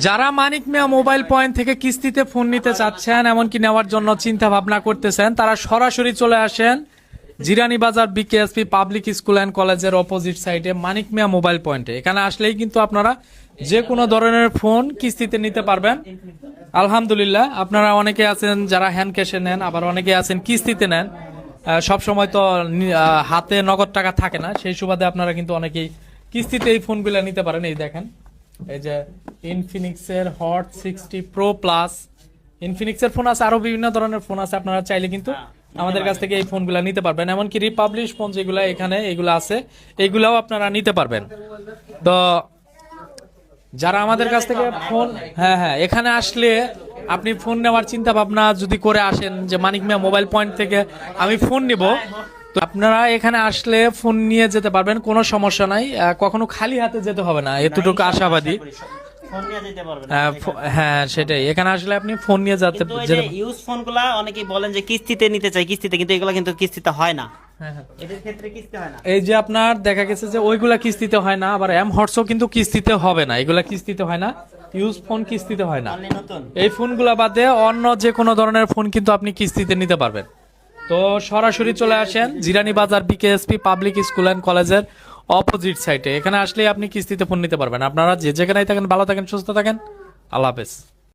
যারা মানিক মিয়া mobile point থেকে কিস্তিতে ফোন নিতে চাচ্ছেন, এমনকি নেওয়ার জন্য চিন্তা ভাবনা করতেছেন, তারা সরাসরি চলে আসেন জিরানী বাজার বিকেএসপি পাবলিক স্কুল অ্যান্ড কলেজের অপোজিট সাইডে মানিক মিয়া মোবাইল পয়েন্টে। এখানে আসলেই কিন্তু আপনারা যে কোনো ধরনের ফোন কিস্তিতে নিতে পারবেন। আলহামদুলিল্লাহ, আপনারা অনেকে আছেন যারা হ্যান্ড ক্যাশে নেন, আবার অনেকে আছেন কিস্তিতে নেন। সব সময় তো হাতে নগদ টাকা থাকে না, সেই সুবাদে আপনারা কিন্তু অনেকেই কিস্তিতে এই ফোনগুলো নিতে পারেন। এই দেখেন, এই যে ইনফিনিক্সের হট 60 প্রো প্লাস, ইনফিনিক্সের ফোন আছে, আরো বিভিন্ন ধরনের ফোন আছে। আপনারা চাইলে কিন্তু আমাদের কাছ থেকে এই ফোনগুলো নিতে পারবেন। এমনকি রিপাবলিশ ফোন যেগুলো এখানে এগুলো আছে, এগুলাও আপনারা নিতে পারবেন। তো যারা আমাদের কাছ থেকে ফোন, হ্যাঁ, এখানে আসলে আপনি ফোন নেওয়ার চিন্তা ভাবনা যদি করে আসেন যে মানিক মিয়া মোবাইল পয়েন্ট থেকে আমি ফোন নিব, তো আপনারা এখানে আসলে ফোন নিয়ে যেতে পারবেন, কোনো সমস্যা নাই। কখনো খালি হাতে যেতে হবে না, এতটুকু আশাবাদী। হ্যাঁ, সেটাই, এখানে আসলে আপনি ফোন নিয়ে যেতে ইউজ ফোনগুলা অনেকেই বলেন যে কিস্তিতে নিতে চাই, কিস্তিতে, কিন্তু এগুলা কিন্তু কিস্তিতে হয় না। এদের ক্ষেত্রে কিস্তি হয় না। এই যে আপনার দেখা গেছে যে ওইগুলা কিস্তিতে হয় না, আবার এম হটসও কিন্তু কিস্তিতে হবে না, এগুলা কিস্তিতে হয় না। ইউজ ফোন কিস্তিতে হয় না। এই ফোনগুলা বাদে অন্য যে কোনো ধরনের ফোন কিন্তু আপনি কিস্তিতে নিতে পারবেন। তো সরাসরি চলে আসেন জিরানী বাজার বিকেএসপি পাবলিক স্কুল অ্যান্ড কলেজের অপোজিট সাইডে। এখানে আসলেই আপনি কিস্তিতে ফোন নিতে পারবেন। আপনারা যে যেখানেই থাকেন ভালো থাকেন, সুস্থ থাকেন। আল্লাহ হাফেজ।